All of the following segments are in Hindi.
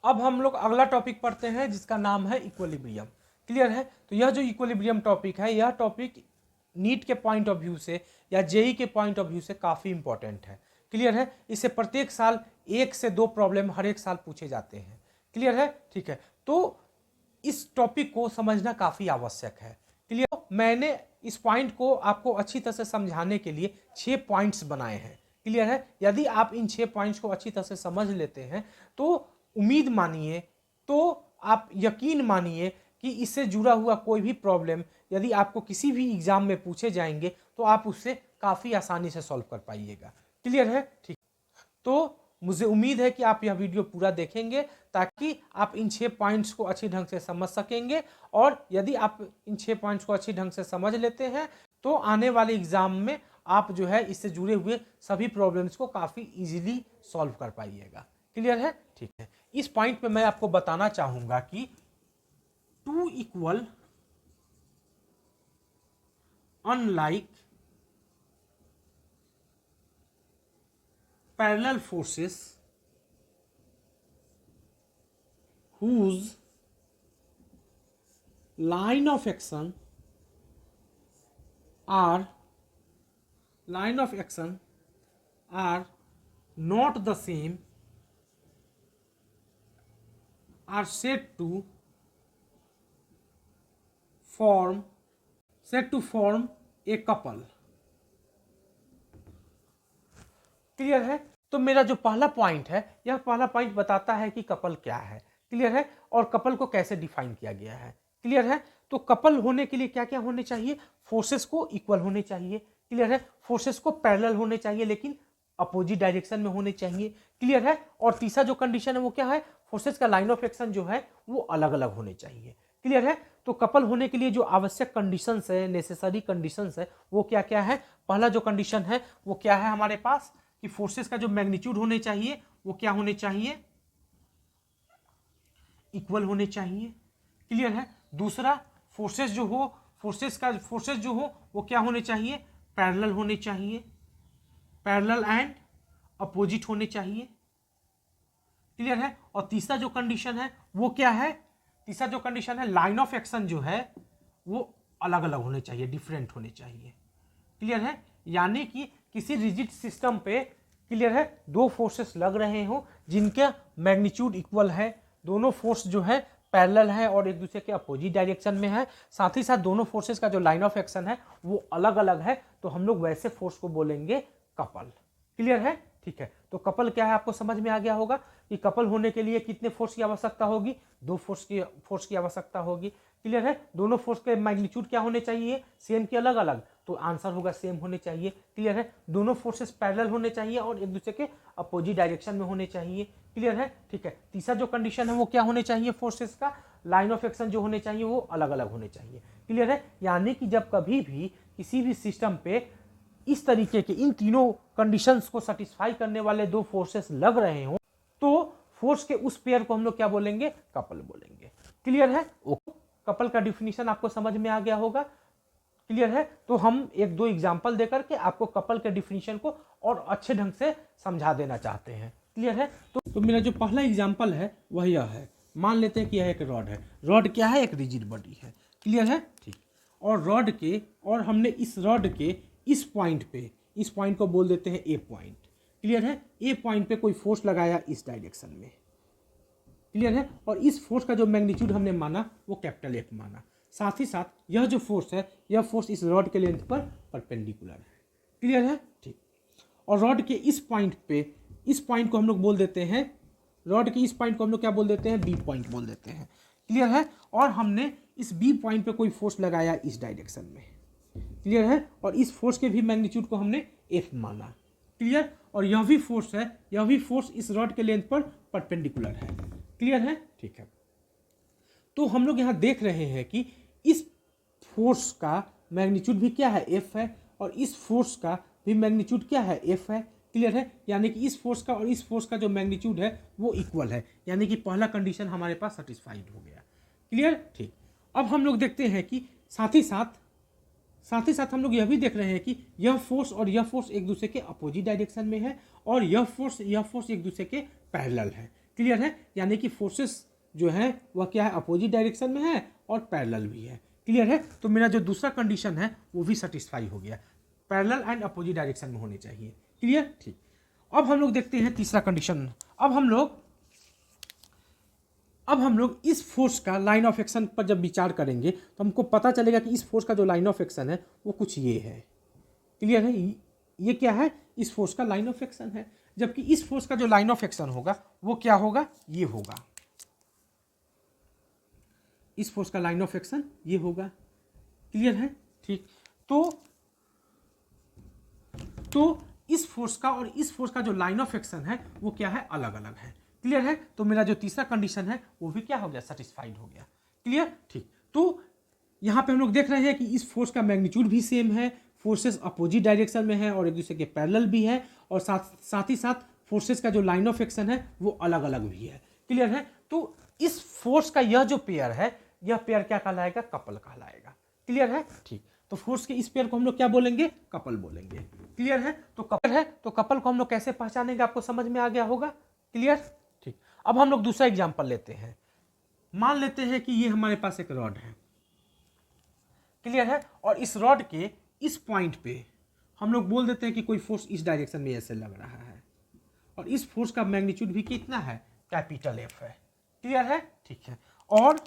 अब हम लोग अगला टॉपिक पढ़ते हैं जिसका नाम है इक्विलिब्रियम। क्लियर है? तो यह जो इक्विलिब्रियम टॉपिक है, यह टॉपिक नीट के पॉइंट ऑफ व्यू से या जेई के पॉइंट ऑफ व्यू से काफ़ी इंपॉर्टेंट है। क्लियर है? इससे प्रत्येक साल 1 से 2 प्रॉब्लम हर एक साल पूछे जाते हैं। क्लियर है? ठीक है, तो इस टॉपिक को समझना काफ़ी आवश्यक है। क्लियर? मैंने इस पॉइंट को आपको अच्छी तरह से समझाने के लिए 6 पॉइंट्स बनाए हैं। क्लियर है? यदि आप इन 6 पॉइंट्स को अच्छी तरह से समझ लेते हैं तो उम्मीद मानिए, तो आप यकीन मानिए कि इससे जुड़ा हुआ कोई भी प्रॉब्लम यदि आपको किसी भी एग्जाम में पूछे जाएंगे तो आप उससे काफ़ी आसानी से सॉल्व कर पाइएगा। क्लियर है? ठीक। तो मुझे उम्मीद है कि आप यह वीडियो पूरा देखेंगे ताकि आप इन 6 पॉइंट्स को अच्छी ढंग से समझ सकेंगे, और यदि आप इन 6 पॉइंट्स को अच्छी ढंग से समझ लेते हैं तो आने वाले एग्जाम में आप जो है इससे जुड़े हुए सभी प्रॉब्लम्स को काफ़ी इजीली सॉल्व कर पाइएगा। क्लियर है? ठीक है। इस पॉइंट पे मैं आपको बताना चाहूँगा कि 2 equal unlike parallel forces whose line of action are not the same are said to form a couple। Clear है? तो मेरा जो पहला पॉइंट है, यह पहला पॉइंट बताता है कि कपल क्या है। क्लियर है? और कपल को कैसे डिफाइन किया गया है। क्लियर है? तो कपल होने के लिए क्या क्या होने चाहिए? फोर्सेस को इक्वल होने चाहिए। क्लियर है? फोर्सेस को पैरेलल होने चाहिए लेकिन अपोजिट डायरेक्शन में होने चाहिए। क्लियर है? और तीसरा जो कंडीशन है वो क्या है? फोर्सेस का लाइन ऑफ एक्शन जो है वो अलग अलग होने चाहिए। क्लियर है? तो कपल होने के लिए जो आवश्यक कंडीशंस है, नेसेसरी कंडीशंस है, वो क्या क्या है? पहला जो कंडीशन है वो क्या है हमारे पास कि फोर्सेस का जो मैग्नीट्यूड होने चाहिए वो क्या होने चाहिए? इक्वल होने चाहिए। क्लियर है? दूसरा, फोर्सेस जो हो वो क्या होने चाहिए? पैरेलल होने चाहिए, पैरेलल एंड अपोजिट होने चाहिए। क्लियर है? और तीसरा जो कंडीशन है वो क्या है? तीसरा जो कंडीशन है, लाइन ऑफ एक्शन जो है वो अलग अलग होने चाहिए, डिफरेंट होने चाहिए। क्लियर है? यानी कि किसी रिजिड सिस्टम पे, क्लियर है, 2 फोर्सेस लग रहे हो जिनका मैग्नीट्यूड इक्वल है, दोनों फोर्स जो है पैरेलल है और एक दूसरे के अपोजिट डायरेक्शन में है, साथ ही साथ दोनों फोर्सेस का जो लाइन ऑफ एक्शन है वो अलग अलग है, तो हम लोग वैसे फोर्स को बोलेंगे कपल। क्लियर है? ठीक है। तो कपल क्या है आपको समझ में आ गया होगा कि कपल होने के लिए कितने फोर्स की आवश्यकता होगी? 2 फोर्स की आवश्यकता होगी। क्लियर है? दोनों फोर्स के मैग्नीट्यूड क्या होने चाहिए? सेम के अलग अलग, तो आंसर होगा सेम होने चाहिए। क्लियर है? दोनों फोर्सेस पैरेलल होने चाहिए और एक दूसरे के अपोजिट डायरेक्शन में होने चाहिए। क्लियर है? ठीक है। तीसरा जो कंडीशन है वो क्या होने चाहिए? फोर्सेस का लाइन ऑफ एक्शन जो होने चाहिए वो अलग अलग होने चाहिए। क्लियर है? यानी कि जब कभी भी किसी भी सिस्टम पे इस तरीके के इन तीनों कंडीशंस को सेटिस्फाई करने वाले 2 फोर्सेस लग रहे हो तो फोर्स के उस पेयर को हम लोग क्या बोलेंगे? कपल बोलेंगे। क्लियर है? कपल का डिफिनीशन आपको समझ में आ गया होगा। क्लियर है? तो हम 1-2 एग्जांपल देकर के आपको कपल के डिफिनीशन को और अच्छे ढंग से समझा देना चाहते हैं। क्लियर है? तो मेरा जो पहला एग्जांपल है वह यह है। मान लेते हैं कि यह एक रॉड है। रॉड क्या है? एक रिजिड बॉडी है। क्लियर है? ठीक। और हमने इस रॉड के इस पॉइंट को बोल देते हैं ए पॉइंट। क्लियर है? ए पॉइंट पे कोई फोर्स लगाया इस डायरेक्शन में। क्लियर है? और इस फोर्स का जो मैग्नीट्यूड हमने माना वो कैपिटल F माना। साथ ही साथ यह जो फोर्स है, यह फोर्स इस रॉड के लेंथ पर परपेंडिकुलर है। क्लियर है? ठीक। और रॉड के इस पॉइंट को हम लोग बोल देते हैं, रॉड के इस पॉइंट को हम लोग क्या बोल देते हैं? बी पॉइंट बोल देते हैं। क्लियर है? और हमने इस बी पॉइंट पे कोई फोर्स लगाया इस डायरेक्शन में। क्लियर है? और इस फोर्स के भी मैग्नीट्यूड को हमने F माना। क्लियर? और यह भी फोर्स इस रॉड के लेंथ पर परपेंडिकुलर है। क्लियर है? ठीक है। तो हम लोग यहाँ देख रहे हैं कि इस फोर्स का मैग्नीट्यूड भी क्या है? F है, और इस फोर्स का भी मैग्नीट्यूड क्या है? F है। क्लियर है? यानी कि इस फोर्स का और इस फोर्स का जो मैग्नीट्यूड है वो इक्वल है, यानी कि पहला कंडीशन हमारे पास सेटिस्फाइड हो गया। क्लियर? ठीक। अब हम लोग देखते हैं कि साथ ही साथ हम लोग यह भी देख रहे हैं कि यह फोर्स और यह फोर्स एक दूसरे के अपोजिट डायरेक्शन में है और यह फोर्स एक दूसरे के पैरेलल है। क्लियर है, यानी कि फोर्सेस जो है वह क्या है, अपोजिट डायरेक्शन में है और पैरेलल भी है। क्लियर है, तो मेरा जो दूसरा कंडीशन है वो भी सेटिस्फाई हो गया, पैरेलल एंड अपोजिट डायरेक्शन में होने चाहिए। क्लियर, ठीक। अब हम लोग देखते हैं तीसरा कंडीशन। अब हम लोग इस फोर्स का लाइन ऑफ एक्शन पर जब विचार करेंगे तो हमको पता चलेगा कि इस फोर्स का जो लाइन ऑफ एक्शन है वो कुछ ये है। क्लियर है, ये क्या है, इस फोर्स का लाइन ऑफ एक्शन है, जबकि इस फोर्स का जो लाइन ऑफ एक्शन होगा वो क्या होगा, ये होगा। इस फोर्स का लाइन ऑफ एक्शन ये होगा। क्लियर है, ठीक। तो इस फोर्स का और इस फोर्स का जो लाइन ऑफ एक्शन है वो क्या है, अलग अलग है। क्लियर है, तो मेरा जो तीसरा कंडीशन है वो भी क्या हो गया, सेटिस्फाइड हो गया। क्लियर, ठीक। तो यहां पे हम लोग देख रहे हैं कि इस फोर्स का मैग्नीट्यूड भी सेम है, फोर्सेस अपोजिट डायरेक्शन में है और एक दूसरे के पैरेलल भी है, और साथ ही साथ फोर्सेस का जो लाइन ऑफ एक्शन है वो अलग अलग भी है। क्लियर है, तो इस फोर्स का यह जो पेयर है, यह पेयर क्या कहलाएगा, कपल कहलाएगा। क्लियर है, ठीक। तो फोर्स के इस पेयर को हम लोग क्या बोलेंगे, कपल बोलेंगे। क्लियर है, तो कपल को हम लोग कैसे पहचानेंगे, आपको समझ में आ गया होगा। क्लियर, ठीक। अब हम लोग दूसरा एग्जांपल लेते हैं। मान लेते हैं कि ये हमारे पास एक रॉड है। क्लियर है, और इस रॉड के इस पॉइंट पे हम लोग बोल देते हैं कि कोई फोर्स इस डायरेक्शन में ऐसे लग रहा है, और इस फोर्स का मैग्नीट्यूड भी कितना है, कैपिटल एफ है। क्लियर है, ठीक है। और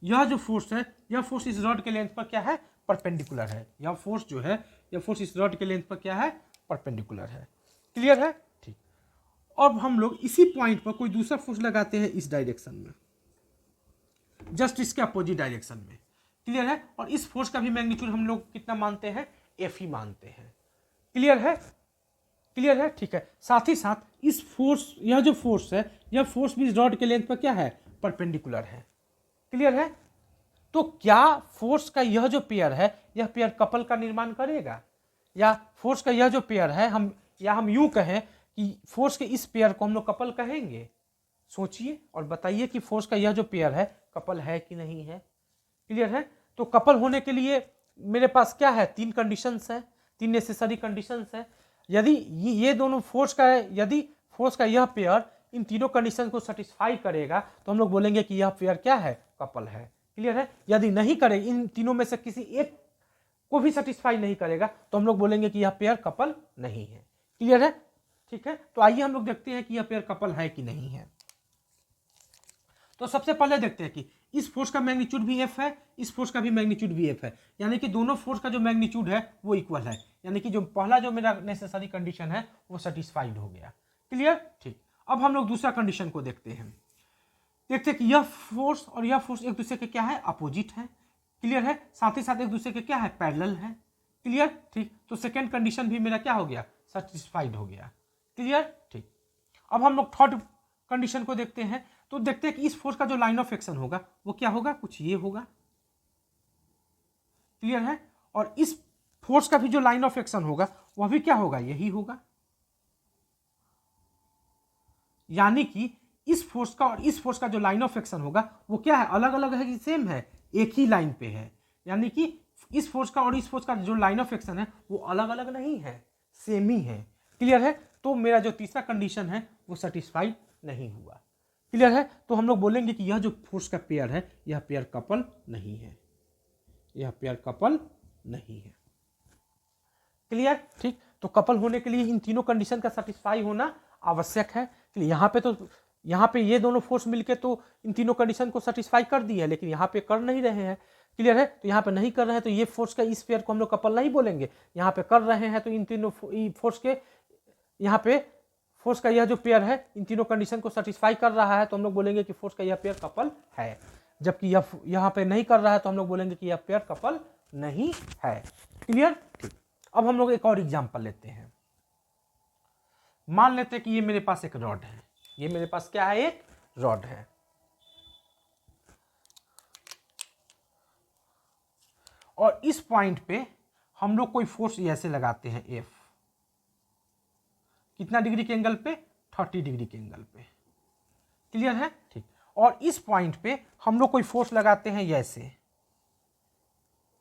यह जो फोर्स है, यह फोर्स इस रॉड के लेंथ पर क्या है, परपेंडिकुलर है। यह फोर्स जो है, यह फोर्स इस रॉड के लेंथ पर क्या है, परपेंडिकुलर है। क्लियर है, ठीक। अब हम लोग इसी पॉइंट पर कोई दूसरा फोर्स लगाते हैं इस डायरेक्शन में, जस्ट इसके अपोजिट डायरेक्शन में। क्लियर है, और इस फोर्स का भी मैग्नीट्यूड हम लोग कितना मानते हैं, एफ ही मानते हैं। क्लियर है, क्लियर है, ठीक है। साथ ही साथ इस फोर्स, यह जो फोर्स है, यह फोर्स भी इस रॉड के लेंथ पर क्या है, परपेंडिकुलर है। क्लियर है, तो क्या फोर्स का यह जो पेयर है, यह पेयर कपल का निर्माण करेगा, या फोर्स का यह जो पेयर है, हम यूं कहें कि फोर्स के इस पेयर को हम लोग कपल कहेंगे। सोचिए और बताइए कि फोर्स का यह जो पेयर है कपल है कि नहीं है। क्लियर है, तो कपल होने के लिए मेरे पास क्या है, तीन कंडीशंस है, तीन नेसेसरी कंडीशंस है। यदि ये दोनों फोर्स का है, यदि फोर्स का यह पेयर इन तीनों कंडीशन को सेटिस्फाई करेगा तो हम लोग बोलेंगे कि यह पेयर क्या है, कपल है। क्लियर है, यदि नहीं करे, इन तीनों में से किसी एक को भी सेटिस्फाई नहीं करेगा तो हम लोग बोलेंगे कि यह पेयर कपल नहीं है। क्लियर है, ठीक है। तो आइए हम लोग देखते हैं कि यह पेयर कपल है कि नहीं है। तो सबसे पहले देखते हैं कि इस फोर्स का मैग्नीट्यूड भी एफ है, इस फोर्स का भी मैग्नीट्यूड भी एफ है, यानी कि दोनों फोर्स का जो मैग्नीट्यूड है वो इक्वल है, यानी कि जो पहला जो मेरा नेसेसरी कंडीशन है वो सेटिस्फाइड हो गया। क्लियर, ठीक। अब हम लोग दूसरा कंडीशन को देखते हैं। देखते हैं कि यह फोर्स और यह फोर्स एक दूसरे के क्या है, अपोजिट है। क्लियर है, साथ ही साथ एक दूसरे के क्या है, पैरेलल है। क्लियर, ठीक। तो सेकेंड कंडीशन भी मेरा क्या हो गया, सेटिस्फाइड हो गया। क्लियर, ठीक। अब हम लोग थर्ड कंडीशन को देखते हैं। तो देखते हैं कि इस फोर्स का जो लाइन ऑफ एक्शन होगा वो क्या होगा, कुछ ये होगा। क्लियर है, और इस फोर्स का भी जो लाइन ऑफ एक्शन होगा वह भी क्या होगा, यही होगा। यानी कि इस फोर्स का और इस फोर्स का जो लाइन ऑफ एक्शन होगा वो क्या है, अलग अलग है कि सेम है, एक ही लाइन पे है। यानी कि इस फोर्स का और इस फोर्स का जो लाइन ऑफ एक्शन है वो अलग अलग नहीं है, सेम ही है। क्लियर है, तो मेरा जो तीसरा कंडीशन है वो सेटिस्फाइड नहीं हुआ। क्लियर है, तो हम लोग बोलेंगे कि यह जो फोर्स का पेयर है यह पेयर कपल नहीं है, यह पेयर कपल नहीं है। क्लियर, ठीक। तो कपल होने के लिए इन तीनों कंडीशन का सेटिस्फाई होना आवश्यक है। यहाँ पे ये दोनों फोर्स मिलके तो इन तीनों कंडीशन को सेटिस्फाई कर दी है, लेकिन यहाँ पे कर नहीं रहे हैं। क्लियर है, तो यहाँ पे नहीं कर रहे हैं तो ये फोर्स का इस पेयर को हम लोग कपल नहीं बोलेंगे। यहाँ पे कर रहे हैं तो इन तीनों फोर्स के, यहाँ पे फोर्स का यह जो पेयर है इन तीनों कंडीशन को सेटिस्फाई कर रहा है तो हम लोग बोलेंगे कि फोर्स का यह पेयर कपल है। जबकि यह यहाँ पे नहीं कर रहा है तो हम लोग बोलेंगे कि यह पेयर कपल नहीं है। क्लियर, ठीक। अब हम लोग एक और एग्जांपल लेते हैं। मान लेते हैं कि ये मेरे पास एक रॉड है, ये मेरे पास क्या है, एक रॉड है, और इस पॉइंट पे हम लोग कोई फोर्स ऐसे लगाते हैं एफ, कितना डिग्री के एंगल पे, 30 डिग्री के एंगल पे। क्लियर है, ठीक। और इस पॉइंट पे हम लोग कोई फोर्स लगाते हैं ऐसे,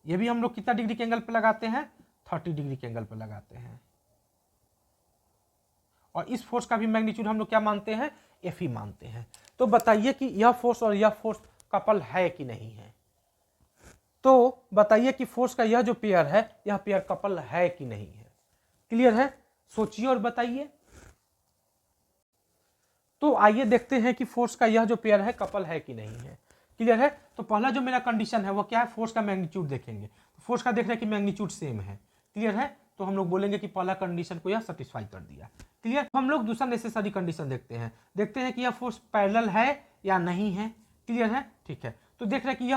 ये भी हम लोग कितना डिग्री के एंगल पे लगाते हैं, 30 डिग्री के एंगल पे लगाते हैं। और इस फोर्स का भी मैग्नीट्यूड हम लोग क्या मानते हैं, एफ ही मानते हैं। तो बताइए कि यह फोर्स और यह फोर्स कपल है कि नहीं है। तो बताइए कि फोर्स का यह जो पेयर है, यह पेयर कपल है कि नहीं है। क्लियर है, सोचिए और बताइए। तो आइए देखते हैं कि फोर्स का यह जो पेयर है कपल है कि नहीं है। क्लियर है, तो पहला जो मेरा कंडीशन है वो क्या है, फोर्स का मैग्नीट्यूड देखेंगे। तो फोर्स का देख रहे हैं कि मैग्नीट्यूड सेम है। क्लियर है, तो हम लोग बोलेंगे कि पहला कंडीशन को यह सेटिस्फाई कर दिया। क्लियर, हम लोग दूसरा नेसेसरी कंडीशन देखते हैं कि यह फोर्स पैरेलल है या नहीं है। क्लियर है, ठीक है, तो देख रहे हैं कि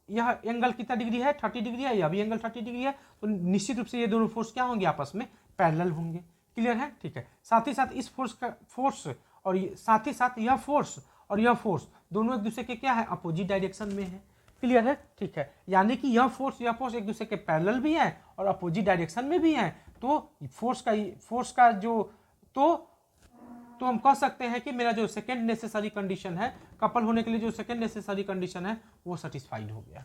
यह एंगल कितना डिग्री है, 30 डिग्री है, यह भी एंगल 30 डिग्री है। तो निश्चित रूप से ये दोनों फोर्स क्या होंगे, आपस में पैरेलल होंगे। क्लियर है, ठीक है, साथ ही साथ इस फोर्स और साथ ही साथ यह फोर्स और यह फोर्स दोनों एक दूसरे के क्या है, अपोजिट डायरेक्शन में है। क्लियर है, ठीक है, यानी कि यह फोर्स एक दूसरे के पैरेलल भी है और अपोजिट डायरेक्शन में भी है। तो फोर्स का जो तो हम कह सकते हैं कि मेरा जो सेकेंड नेसेसरी कंडीशन है, कपल होने के लिए जो सेकेंड नेसेसरी कंडीशन है वो सेटिस्फाइड हो गया।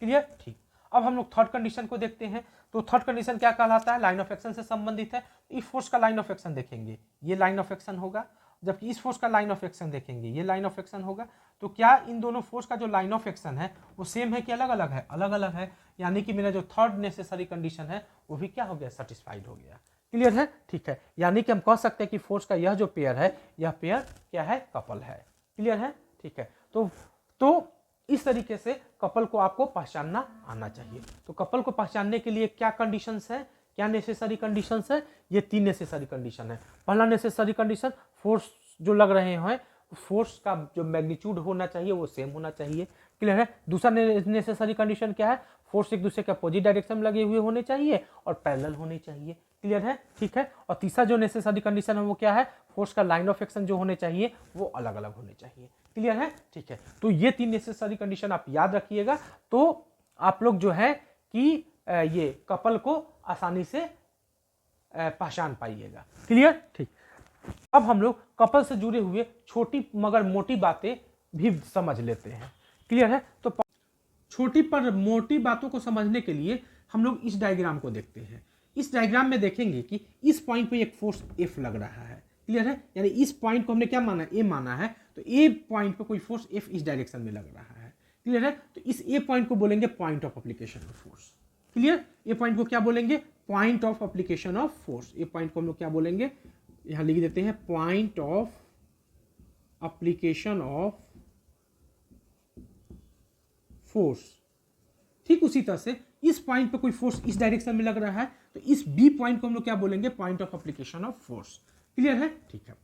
क्लियर, ठीक। अब हम लोग थर्ड कंडीशन को देखते हैं। तो थर्ड कंडीशन क्या कहलाता है, लाइन ऑफ एक्शन से संबंधित है। इस फोर्स का लाइन ऑफ एक्शन देखेंगे, ये लाइन ऑफ एक्शन होगा, जबकि इस फोर्स का लाइन ऑफ एक्शन देखेंगे, ये लाइन ऑफ एक्शन होगा। तो क्या इन दोनों फोर्स का जो लाइन ऑफ एक्शन है वो सेम है कि अलग अलग है, अलग अलग है। यानी कि मेरा जो थर्ड नेसेसरी कंडीशन है वो भी क्या हो गया, सेटिस्फाइड हो गया। क्लियर है, ठीक है, यानी कि हम कह सकते हैं कि फोर्स का यह जो पेयर है, यह पेयर क्या है, कपल है। क्लियर है, ठीक है, तो इस तरीके से कपल को आपको पहचानना आना चाहिए। तो कपल को पहचानने के लिए क्या कंडीशंस है, क्या नेसेसरी कंडीशंस है, ये 3 नेसेसरी कंडीशन है। पहला नेसेसरी कंडीशन, फोर्स जो लग रहे हैं फोर्स का जो मैग्नीट्यूड होना चाहिए वो सेम होना चाहिए। क्लियर है, दूसरा नेसेसरी कंडीशन क्या है, फोर्स एक दूसरे के अपोजिट डायरेक्शन में लगे हुए होने चाहिए और पैरेलल होने चाहिए। क्लियर है, ठीक है, और तीसरा जो नेसेसरी कंडीशन है वो क्या है, फोर्स का लाइन ऑफ एक्शन जो होने चाहिए वो अलग अलग होने चाहिए। क्लियर है, ठीक है, तो ये 3 नेसेसरी कंडीशन आप याद रखिएगा। तो आप लोग जो है कि ये कपल को आसानी से पहचान पाइएगा। क्लियर, ठीक। अब हम लोग कपल से जुड़े हुए छोटी मगर मोटी बातें भी समझ लेते हैं। क्लियर है, तो छोटी पर मोटी बातों को समझने के लिए हम लोग इस डायग्राम को देखते हैं। इस डायग्राम में देखेंगे कि इस पॉइंट पे एक फोर्स F लग रहा है। क्लियर है, यानी इस पॉइंट को हमने क्या माना, A माना है, तो A पॉइंट पे कोई फोर्स F इस डायरेक्शन में लग रहा है। क्लियर है, तो इस A पॉइंट को बोलेंगे point of application of force. Clear, A point को क्या बोलेंगे, point of application of force. A point को हम लोग क्या बोलेंगे, यहां लिख देते हैं point of application of force. ठीक उसी तरह से इस पॉइंट पे कोई फोर्स इस डायरेक्शन में लग रहा है, तो इस बी पॉइंट को हम लोग क्या बोलेंगे, point of application of force. Clear है, ठीक है,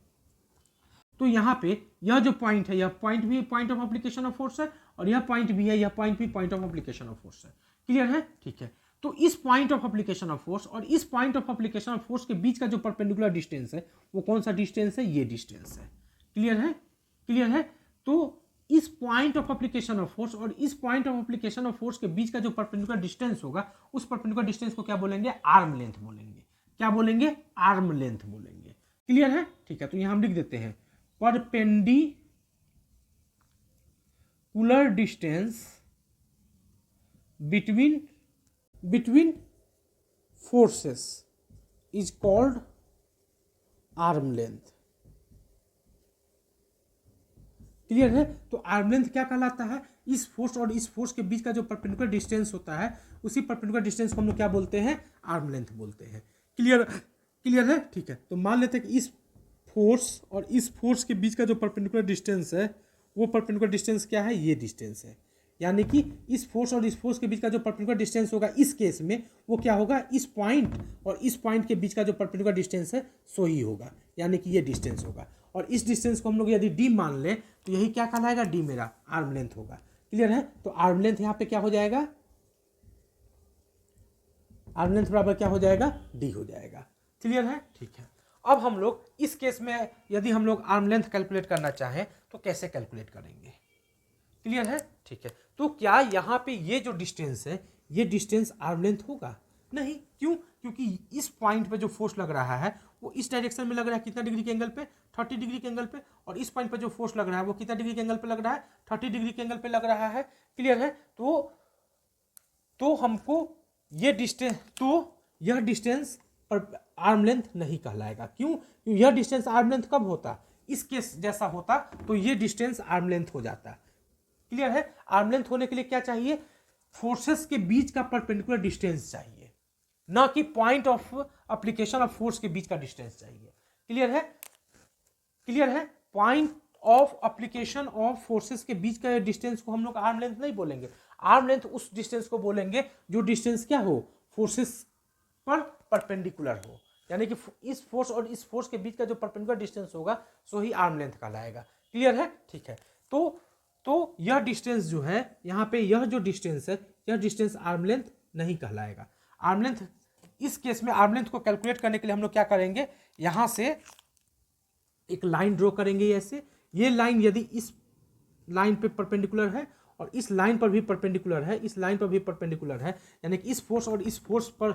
तो यहां पे यह जो पॉइंट है, यह पॉइंट भी point of application of force है और यह पॉइंट भी है, यह पॉइंट भी point of application of force है। क्लियर है, ठीक है, तो इस point of application of force और इस point of application of force के बीच का जो परपेंडिकुलर डिस्टेंस है वो कौन सा डिस्टेंस है, ये डिस्टेंस है। क्लियर है, क्लियर है, तो इस point of application of force और इस point of application of force के बीच का जो परपेंडिकुलर डिस्टेंस होगा, उस परपेंडिकुलर डिस्टेंस को क्या बोलेंगे, आर्म लेंथ बोलेंगे। क्या बोलेंगे, आर्म लेंथ बोलेंगे। क्लियर है, ठीक है, तो यहां हम लिख देते हैं perpendicular distance between forces is called arm length। Clear है, तो आर्म लेंथ क्या कहलाता है, इस फोर्स और इस फोर्स के बीच का जो परपेंडिकुलर डिस्टेंस होता है, उसी परपेंडिकुलर डिस्टेंस को हम लोग क्या बोलते हैं, आर्म लेंथ बोलते हैं। क्लियर, क्लियर है, ठीक है, तो मान लेते हैं कि इस फोर्स और इस फोर्स के बीच का जो परपेंडिकुलर डिस्टेंस है, वो परपेंडिकुलर डिस्टेंस क्या है, ये डिस्टेंस है। यानी कि इस फोर्स और इस फोर्स के बीच का जो परपेंडिकुलर डिस्टेंस होगा इस केस में, वो क्या होगा, इस पॉइंट और इस पॉइंट के बीच का जो परपेंडिकुलर डिस्टेंस है सो ही होगा, यानी कि ये डिस्टेंस होगा। और इस डिस्टेंस को हम लोग यदि डी मान ले तो यही क्या कहलाएगा, डी मेरा आर्म लेंथ होगा। क्लियर है, तो आर्म लेंथ यहाँ पे क्या हो जाएगा, आर्म लेंथ बराबर क्या हो जाएगा, डी हो जाएगा। क्लियर है, ठीक है, अब हम लोग इस केस में यदि हम लोग आर्म लेंथ कैलकुलेट करना चाहें तो कैसे कैलकुलेट करेंगे। क्लियर है, ठीक है, तो क्या यहाँ पे ये जो डिस्टेंस है, ये डिस्टेंस आर्म लेंथ होगा, नहीं, क्यों, क्योंकि इस पॉइंट पे जो फोर्स लग रहा है वो इस डायरेक्शन में लग रहा है, कितना डिग्री के एंगल पे, 30 डिग्री के एंगल पे, और इस पॉइंट पे जो फोर्स लग रहा है वो कितना डिग्री के एंगल पे लग रहा है, 30 डिग्री के एंगल पे लग रहा है। क्लियर है, तो हमको ये डिस्टेंस, तो यह डिस्टेंस आर्म लेंथ नहीं कहलाएगा। क्यों? यह डिस्टेंस आर्म लेंथ कब होता, इस केस जैसा होता तो ये डिस्टेंस आर्म लेंथ हो जाता। क्लियर है? आर्म लेंथ होने के लिए क्या चाहिए? फोर्सेस के बीच का परपेंडिकुलर डिस्टेंस चाहिए, ना कि point of application of force के बीच का डिस्टेंस चाहिए। क्लियर है? क्लियर है? Point of application of forces के बीच का डिस्टेंस को हम लोग आर्म लेंथ नहीं बोलेंगे। आर्म लेंथ उस डिस्टेंस को बोलेंगे जो डिस्टेंस क्या हो, फोर्सेस पर परपेंडिकुलर हो, यानी कि इस फोर्स और इस फोर्स के बीच का जो परपेंडिकुलर डिस्टेंस होगा सो ही आर्म लेंथ कहलाएगा। क्लियर है? ठीक है। तो यह डिस्टेंस जो है यहाँ पे, यह जो डिस्टेंस है, यह डिस्टेंस आर्म लेंथ नहीं कहलाएगा। आर्म लेंथ, इस केस में आर्म लेंथ को कैलकुलेट करने के लिए हम लोग क्या करेंगे, यहां से एक लाइन ड्रॉ करेंगे ऐसे। ये लाइन यदि इस लाइन पे परपेंडिकुलर है और इस लाइन पर भी परपेंडिकुलर है, इस लाइन पर भी परपेंडिकुलर है, यानी कि इस फोर्स और इस फोर्स पर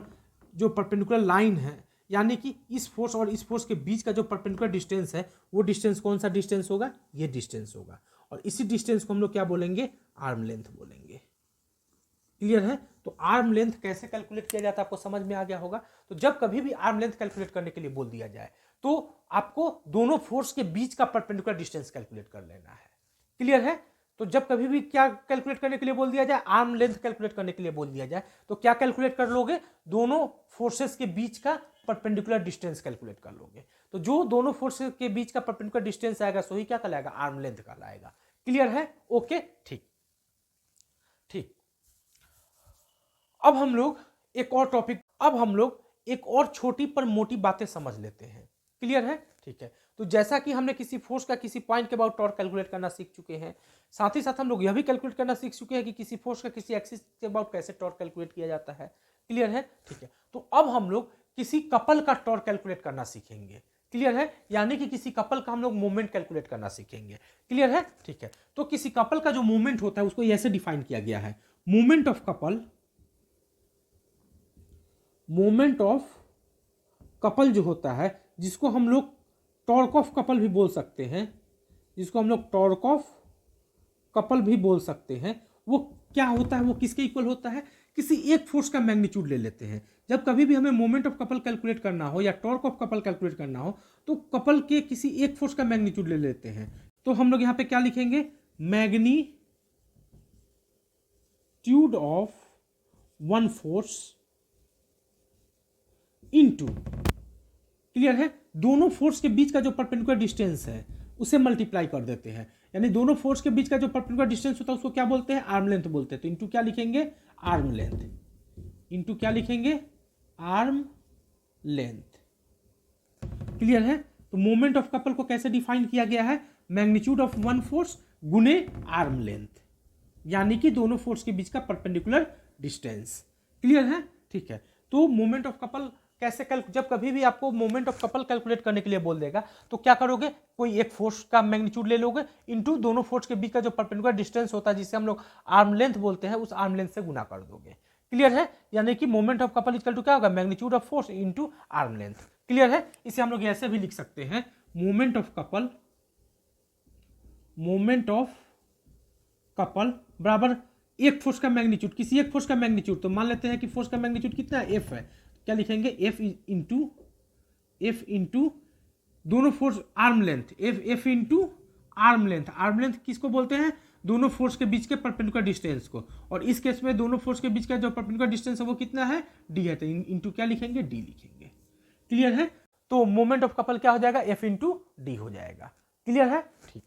जो परपेंडिकुलर लाइन है, यानी कि इस फोर्स और इस फोर्स के बीच का जो परपेंडिकुलर डिस्टेंस है, वो डिस्टेंस कौन सा डिस्टेंस होगा, ये डिस्टेंस होगा। और इसी डिस्टेंस को हम लोग क्या बोलेंगे, आर्म लेंथ बोलेंगे। क्लियर है? तो आर्म लेंथ कैसे कैलकुलेट किया जाता है आपको समझ में आ गया होगा। तो जब कभी भी आर्म लेंथ कैलकुलेट करने के लिए बोल दिया जाए तो आपको दोनों फोर्स के बीच का परपेंडिकुलर डिस्टेंस कैलकुलेट कर लेना है। क्लियर है? तो जब कभी भी क्या कैलकुलेट करने के लिए बोल दिया जाए, आर्म लेंथ कैलकुलेट करने के लिए बोल दिया जाए, तो क्या कैलकुलेट कर लोगे, दोनों फोर्सेस के बीच का परपेंडिकुलर डिस्टेंस कैलकुलेट कर लोगे। तो जो दोनों फोर्सेस के बीच का परपेंडिकुलर डिस्टेंस आएगा सो ही क्या कहलाएगा, आर्म लेंथ कहलाएगा। क्लियर है? ओके, ठीक ठीक। अब हम लोग एक और छोटी पर मोटी बातें समझ लेते हैं। क्लियर है? ठीक है। तो जैसा कि हमने किसी फोर्स का किसी पॉइंट के अबाउट टॉर्क कैलकुलेट करना सीख चुके हैं, साथ ही साथ हम लोग यह भी कैलकुलेट करना सीख चुके हैं कि किसी फोर्स का किसी एक्सिस के अबाउट कैसे टॉर्क कैलकुलेट किया जाता है। क्लियर है? ठीक है। तो अब हम लोग किसी कपल का टॉर्क कैलकुलेट करना सीखेंगे। क्लियर है? यानी कि किसी कपल का हम लोग मूवमेंट कैलकुलेट करना सीखेंगे। क्लियर है? ठीक है। तो किसी कपल का जो मूवमेंट होता है उसको ऐसे डिफाइन किया गया है, मूवमेंट ऑफ कपल जो होता है, जिसको हम लोग टॉर्क ऑफ कपल भी बोल सकते हैं, वो क्या होता है, वो किसके इक्वल होता है, किसी एक फोर्स का मैग्नीट्यूड ले लेते हैं। जब कभी भी हमें मोमेंट ऑफ कपल कैलकुलेट करना हो या टॉर्क ऑफ कपल कैलकुलेट करना हो तो कपल के किसी एक फोर्स का मैग्नीट्यूड ले लेते हैं। तो हम लोग यहां पे क्या लिखेंगे, magnitude of one force into, clear है, दोनों फोर्स के बीच का जो परपेंडिकुलर डिस्टेंस है उसे मल्टीप्लाई कर देते हैं। यानी दोनों फोर्स के बीच का जो परपेंडिकुलर डिस्टेंस होता है उसको क्या बोलते हैं, आर्म लेंथ बोलते हैं। तो इनटू क्या लिखेंगे, आर्म लेंथ, इनटू क्या लिखेंगे, आर्म लेंथ। क्लियर है? तो मोमेंट ऑफ कपल को कैसे डिफाइन किया गया है, मैग्नीट्यूड ऑफ वन फोर्स गुने आर्म लेंथ, यानी कि दोनों फोर्स के बीच का परपेंडिकुलर डिस्टेंस। क्लियर है? ठीक है। तो मोमेंट ऑफ कपल कैसे जब कभी भी आपको मोमेंट ऑफ कपल कैलकुलेट करने के लिए बोल देगा तो क्या करोगे, कोई एक फोर्स का मैग्नीट्यूड ले लोगे, इनटू दोनों फोर्स के बीच का जो परपेंडिकुलर डिस्टेंस होता है जिसे हम लोग आर्म लेंथ बोलते हैं, उस आर्म लेंथ से गुना कर दोगे। क्लियर है? यानी कि moment of couple equal to क्या होगा, magnitude of force into arm length. Clear है? इसे हम लोग ऐसे भी लिख सकते हैं, मोमेंट ऑफ कपल बराबर एक फोर्स का मैग्नीट्यूड, किसी एक फोर्स का मैग्नीट्यूड। तो मान लेते हैं कि फोर्स का मैग्नीट्यूड कितना है, एफ है। क्या लिखेंगे, एफ इंटू दोनों force arm length, F into arm length. Arm length किसको बोलते हैं, दोनों फोर्स के बीच के परपेंडिकुलर डिस्टेंस को, और इस केस में दोनों फोर्स के बीच का जो परपेंडिकुलर डिस्टेंस है वो कितना है, डी है। तो इंटू क्या लिखेंगे, डी लिखेंगे। क्लियर है? तो मोमेंट ऑफ कपल क्या हो जाएगा, एफ इंटू डी हो जाएगा। क्लियर है? ठीक।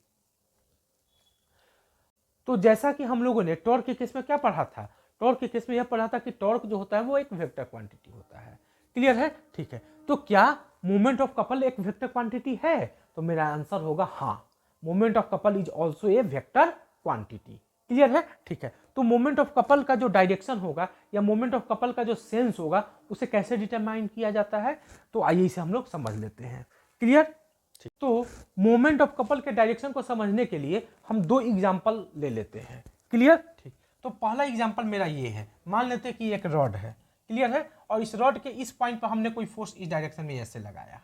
तो जैसा कि हम लोगों ने टॉर्क के केस में क्या पढ़ा था, टॉर्क के केस में यह पढ़ा था कि टॉर्क जो होता है वो एक वेक्टर क्वांटिटी होता है। क्लियर है? ठीक है। तो क्या मोमेंट ऑफ कपल एक वेक्टर क्वांटिटी है, तो मेरा आंसर होगा हाँ, moment of couple is also a vector quantity. Clear है? ठीक है। तो मोमेंट ऑफ कपल का जो डायरेक्शन होगा या मोमेंट ऑफ कपल का जो सेंस होगा उसे कैसे डिटरमाइन किया जाता है, तो आइए इसे हम लोग समझ लेते हैं। क्लियर? तो मोमेंट ऑफ कपल के डायरेक्शन को समझने के लिए हम दो एग्जांपल ले लेते हैं। क्लियर? ठीक। तो पहला एग्जांपल मेरा ये है, मान लेते हैं कि एक रॉड है। क्लियर है? और इस रॉड के इस पॉइंट पर हमने कोई फोर्स इस डायरेक्शन में ऐसे लगाया,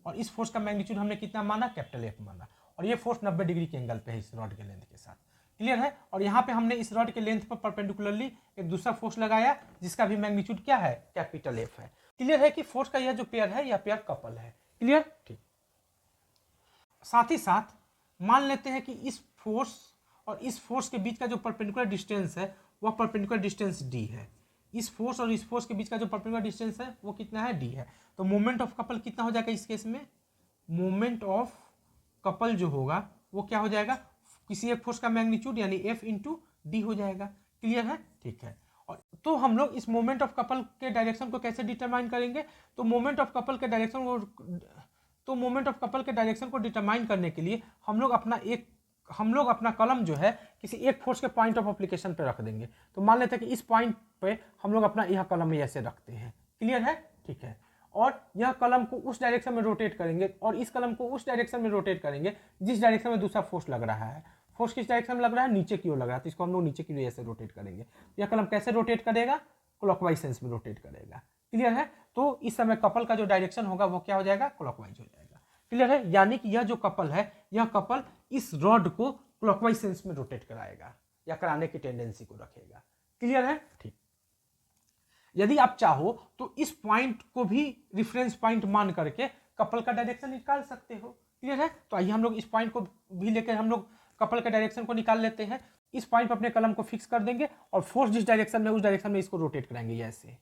और इस फोर्स का मैग्नीट्यूड हमने कितना माना, कैपिटल एफ माना, और ये फोर्स 90 डिग्री के एंगल पे है इस रॉड के लेंथ के साथ। क्लियर है? और यहाँ पे हमने इस रॉड के लेंथ पर परपेंडिकुलरली एक दूसरा फोर्स लगाया जिसका भी मैग्नीट्यूड क्या है, कैपिटल एफ है। क्लियर है कि फोर्स का यह जो पेयर है यह पेयर कपल है। क्लियर, ठीक। साथ ही साथ मान लेते हैं कि इस फोर्स और इस फोर्स के बीच का जो परपेंडिकुलर डिस्टेंस है वह परपेंडिकुलर डिस्टेंस डी है। इस फोर्स और इस फोर्स के बीच का जो परपेंडिकुलर डिस्टेंस है वो कितना है, डी है। तो मोमेंट ऑफ कपल कितना हो जाएगा इस केस में, मोमेंट ऑफ कपल जो होगा वो क्या हो जाएगा, किसी एक फोर्स का मैग्नीट्यूड यानी एफ इंटू डी हो जाएगा। क्लियर है, ठीक है। और तो हम लोग इस मोमेंट ऑफ कपल के डायरेक्शन को कैसे डिटरमाइन करेंगे, तो मोमेंट ऑफ कपल के डायरेक्शन को डिटरमाइन करने के लिए हम लोग अपना कलम जो है किसी एक फोर्स के पॉइंट ऑफ एप्लीकेशन पे रख देंगे। तो मान लेते हैं कि इस पॉइंट पे हम लोग अपना यह कलम ऐसे रखते हैं। क्लियर है, ठीक है। और यह कलम को उस डायरेक्शन में रोटेट करेंगे और इस कलम को उस डायरेक्शन में रोटेट करेंगे जिस डायरेक्शन में दूसरा फोर्स लग रहा है। फोर्स किस डायरेक्शन में लग रहा है, नीचे की ओर लग रहा है, तो इसको हम लोग नीचे की ओर ऐसे रोटेट करेंगे। यह कलम कैसे रोटेट करेगा, क्लॉकवाइज सेंस में रोटेट करेगा। क्लियर है, तो इस समय कपल का जो डायरेक्शन होगा वो क्या हो जाएगा, क्लॉकवाइज हो जाएगा। क्लियर है, यानी कि यह जो कपल है यह कपल इस रॉड को क्लॉकवाइज सेंस में रोटेट कराएगा या कराने की टेंडेंसी को रखेगा। क्लियर है, ठीक। यदि आप चाहो तो इस पॉइंट को भी रेफरेंस पॉइंट मान करके कपल का डायरेक्शन निकाल सकते हो। क्लियर है, तो आइए हम लोग इस पॉइंट को भी लेकर हम लोग कपल के डायरेक्शन को निकाल लेते हैं। इस पॉइंट पर अपने कलम को फिक्स कर देंगे और फोर्स जिस डायरेक्शन में उस डायरेक्शन में इसको रोटेट कराएंगे। ऐसे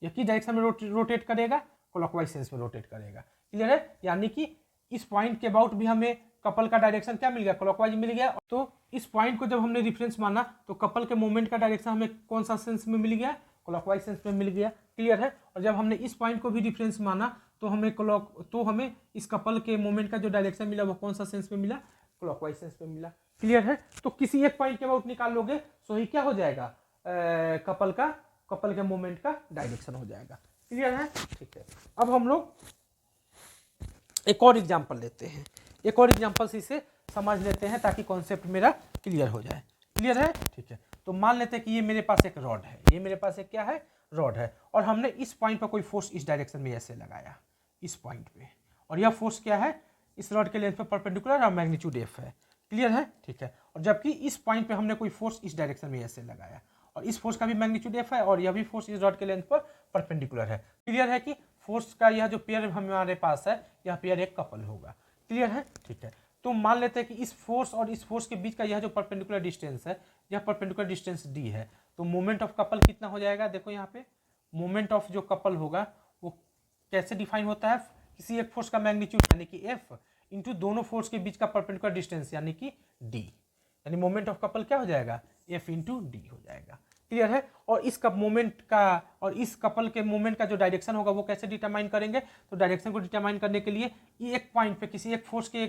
यह किस डायरेक्शन में रोटेट करेगा, क्लॉकवाइज सेंस में रोटेट करेगा। क्लियर है, यानी कि इस पॉइंट के अबाउट भी हमें कपल का डायरेक्शन क्या मिल गया, क्लॉकवाइज मिल गया। तो इस पॉइंट को जब हमने रेफरेंस माना तो कपल के मोमेंट का डायरेक्शन हमें कौन सा सेंस में मिल गया, क्लॉकवाइज सेंस में मिल गया। क्लियर है, और जब हमने इस पॉइंट को भी रेफरेंस माना तो हमें इस कपल के मोमेंट का जो डायरेक्शन मिला वो कौन सा सेंस में मिला, क्लॉकवाइज सेंस में मिला। क्लियर है, तो किसी एक पॉइंट के अबाउट निकाल लोगे तो ही क्या हो जाएगा, कपल के मोमेंट का डायरेक्शन हो जाएगा। क्लियर है, ठीक है। अब हम लोग एक और एग्जांपल लेते हैं, एक और एग्जांपल से इसे समझ लेते हैं ताकि कॉन्सेप्ट मेरा क्लियर हो जाए। क्लियर है, ठीक है। तो मान लेते हैं कि ये मेरे पास एक रॉड है, ये मेरे पास एक क्या है, रॉड है, और हमने इस पॉइंट पर कोई फोर्स इस डायरेक्शन में ऐसे लगाया इस पॉइंट पे, और यह फोर्स क्या है, इस रॉड के लेंथ पे परपेंडिकुलर और मैग्नीट्यूड एफ है। क्लियर है, ठीक है। और जबकि इस पॉइंट पे हमने कोई फोर्स इस डायरेक्शन में ऐसे लगाया और इस फोर्स का भी मैग्नीट्यूड एफ है और यह भी फोर्स इस रॉड के लेंथ पर परपेंडिकुलर है। क्लियर है कि फोर्स का यह जो पेयर हमारे पास है यह पेयर एक कपल होगा। क्लियर है, ठीक है। तो मान लेते हैं कि इस फोर्स और इस फोर्स के बीच का यह जो परपेंडिकुलर डिस्टेंस है यह परपेंडिकुलर डिस्टेंस डी है। तो मोमेंट ऑफ कपल कितना हो जाएगा, देखो यहाँ पे मोमेंट ऑफ जो कपल होगा वो कैसे डिफाइन होता है, किसी एक फोर्स का मैग्नीट्यूड यानी कि एफ इंटू दोनों फोर्स के बीच का परपेंडिकुलर डिस्टेंस यानी कि डी, यानी मोमेंट ऑफ कपल क्या हो जाएगा, एफ इंटू डी हो जाएगा। क्लियर है, और इस मोमेंट का और इस कपल के मोमेंट का जो डायरेक्शन होगा वो कैसे डिटरमाइन करेंगे, तो डायरेक्शन को डिटरमाइन करने के लिए एक पॉइंट पे किसी एक फोर्स के